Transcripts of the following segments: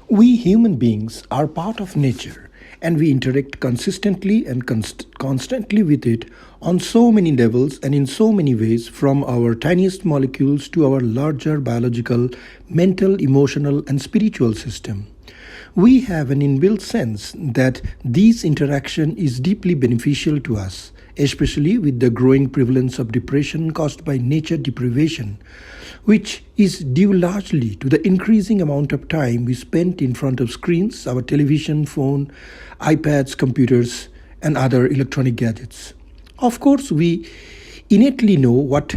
We human beings are part of nature and we interact consistently and constantly with it on so many levels and in so many ways, from our tiniest molecules to our larger biological, mental, emotional, and spiritual system. We have an inbuilt sense that this interaction is deeply beneficial to us, especially with the growing prevalence of depression caused by nature deprivation, which is due largely to the increasing amount of time we spend in front of screens, our television, phone, iPads, computers, and other electronic gadgets. Of course, we innately know what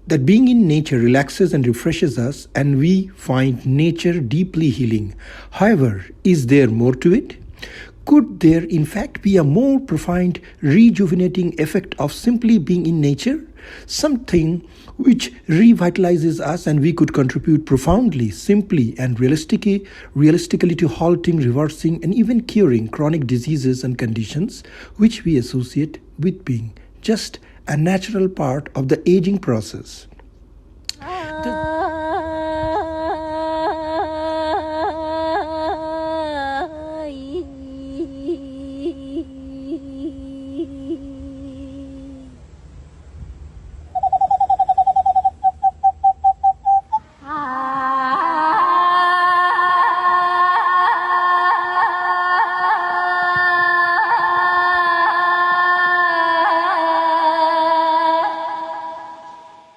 that being in nature relaxes and refreshes us, and we find nature deeply healing. However, is there more to it? Could there, in fact, be a more profound rejuvenating effect of simply being in nature? Something which revitalizes us and we could contribute profoundly, simply, and realistically to halting, reversing, and even curing chronic diseases and conditions which we associate with being just a natural part of the aging process.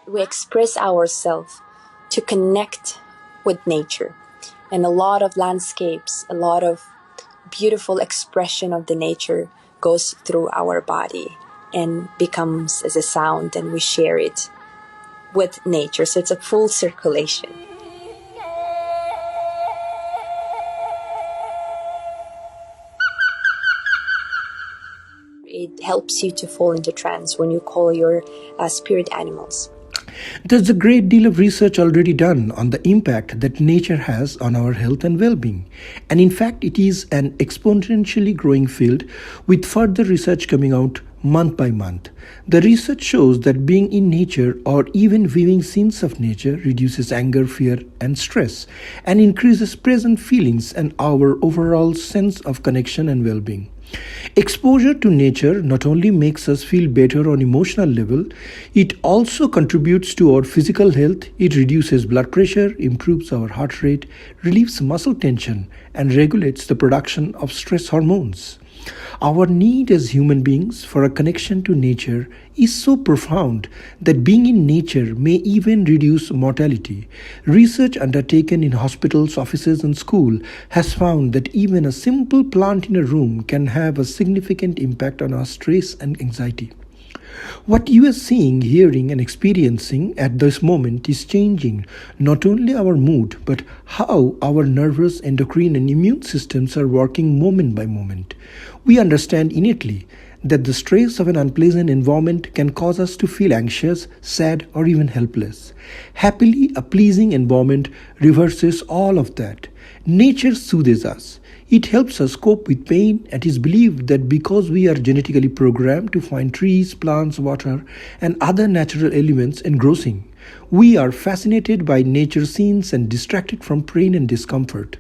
We express ourselves to connect with nature, and a lot of landscapes, a lot of beautiful expression of the nature goes through our body and becomes as a sound, and we share it with nature, so it's a full circulation. It helps you to fall into trance when you call your spirit animals. There's a great deal of research already done on the impact that nature has on our health and well-being. And in fact, it is an exponentially growing field with further research coming out month by month. The research shows that being in nature or even viewing scenes of nature reduces anger, fear, and stress, and increases present feelings and our overall sense of connection and well-being. Exposure to nature not only makes us feel better on emotional level, it also contributes to our physical health. It reduces blood pressure, improves our heart rate, relieves muscle tension, and regulates the production of stress hormones. Our need as human beings for a connection to nature is so profound that being in nature may even reduce mortality. Research undertaken in hospitals, offices, and schools has found that even a simple plant in a room can have a significant impact on our stress and anxiety. What you are seeing, hearing, and experiencing at this moment is changing not only our mood, but how our nervous, endocrine, and immune systems are working moment by moment. We understand innately that the stress of an unpleasant environment can cause us to feel anxious, sad, or even helpless. Happily, a pleasing environment reverses all of that. Nature soothes us. It helps us cope with pain, and it is believed that because we are genetically programmed to find trees, plants, water, and other natural elements engrossing, we are fascinated by nature scenes and distracted from pain and discomfort.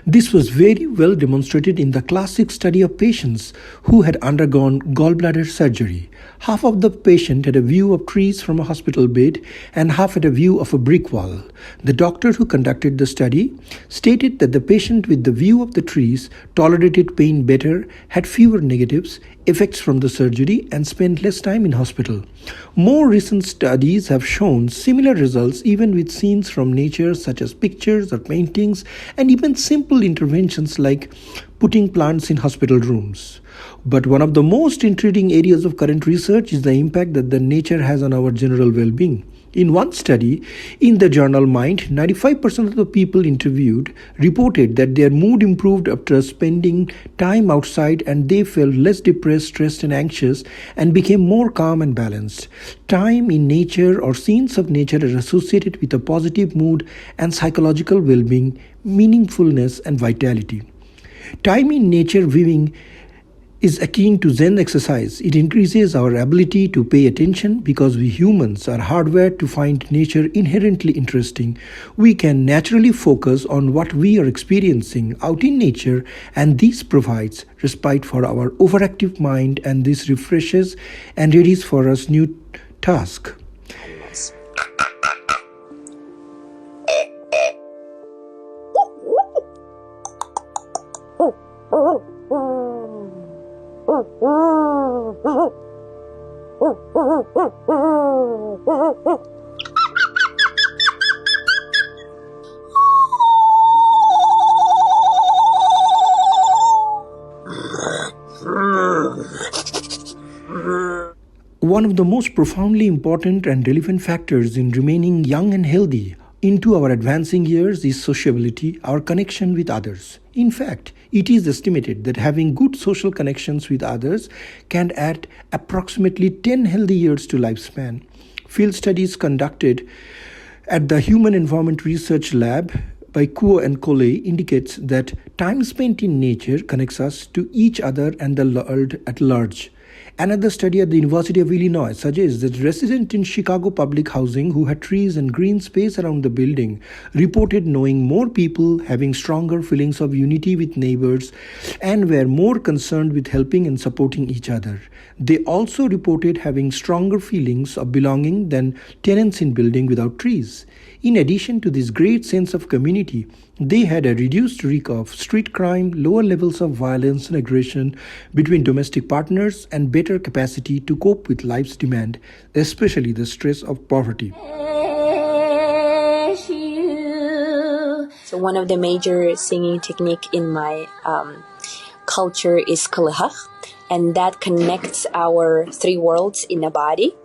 This was very well demonstrated in the classic study of patients who had undergone gallbladder surgery. Half of the patient had a view of trees from a hospital bed and half had a view of a brick wall. The doctor who conducted the study stated that the patient with the view of the trees tolerated pain better, had fewer negatives effects from the surgery, and spent less time in hospital. More recent studies have shown similar results even with scenes from nature such as pictures or paintings, and even simple interventions like putting plants in hospital rooms. But one of the most intriguing areas of current research is the impact that the nature has on our general well-being. In one study in the journal Mind, 95% of the people interviewed reported that their mood improved after spending time outside, and they felt less depressed, stressed, and anxious, and became more calm and balanced. Time in nature or scenes of nature are associated with a positive mood and psychological well-being, meaningfulness, and vitality. Time in nature viewing is akin to Zen exercise. It increases our ability to pay attention because we humans are hardwired to find nature inherently interesting. We can naturally focus on what we are experiencing out in nature, and this provides respite for our overactive mind, and this refreshes and readies for us new task. One of the most profoundly important and relevant factors in remaining young and healthy into our advancing years is sociability, our connection with others. In fact, it is estimated that having good social connections with others can add approximately 10 healthy years to lifespan. Field studies conducted at the Human Environment Research Lab by Kuo and Coley indicates that time spent in nature connects us to each other and the world at large. Another study at the University of Illinois suggests that residents in Chicago public housing who had trees and green space around the building reported knowing more people, having stronger feelings of unity with neighbors, and were more concerned with helping and supporting each other. They also reported having stronger feelings of belonging than tenants in buildings without trees. In addition to this great sense of community, they had a reduced risk of street crime, lower levels of violence and aggression between domestic partners, and better capacity to cope with life's demand, especially the stress of poverty. So one of the major singing technique in my culture is kalihach, and that connects our three worlds in a body.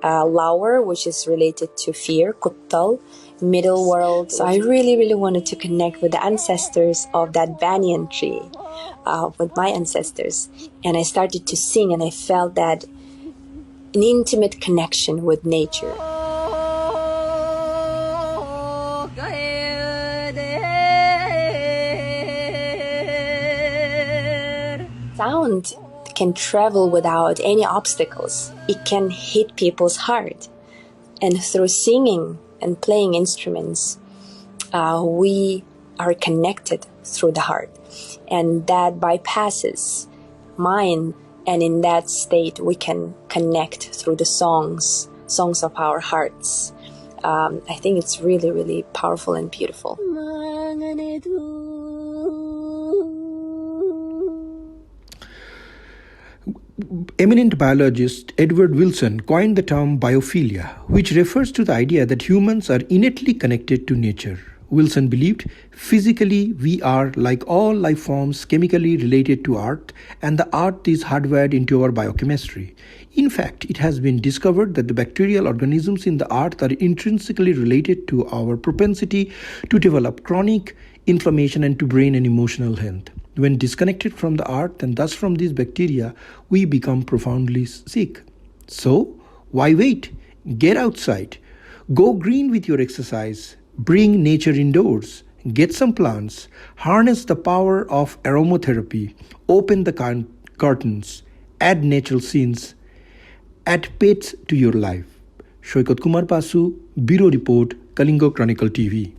Lower, which is related to fear, kuttal, middle world. So I really wanted to connect with the ancestors of that banyan tree, with my ancestors. And I started to sing, and I felt that an intimate connection with nature. Sound can travel without any obstacles. It can hit people's heart. And through singing and playing instruments, we are connected through the heart. And that bypasses mind. And in that state, we can connect through the songs of our hearts. I think it's really powerful and beautiful. Eminent biologist Edward Wilson coined the term biophilia, which refers to the idea that humans are innately connected to nature. Wilson believed physically we are, like all life forms, chemically related to earth, and the earth is hardwired into our biochemistry. In fact, it has been discovered that the bacterial organisms in the earth are intrinsically related to our propensity to develop chronic inflammation and to brain and emotional health. When disconnected from the earth and thus from these bacteria, we become profoundly sick. So, why wait? Get outside. Go green with your exercise. Bring nature indoors. Get some plants. Harness the power of aromatherapy. Open the curtains. Add natural scenes. Add pets to your life. Shoykot Kumar Pasu, Bureau Report, Kalinga Chronicle TV.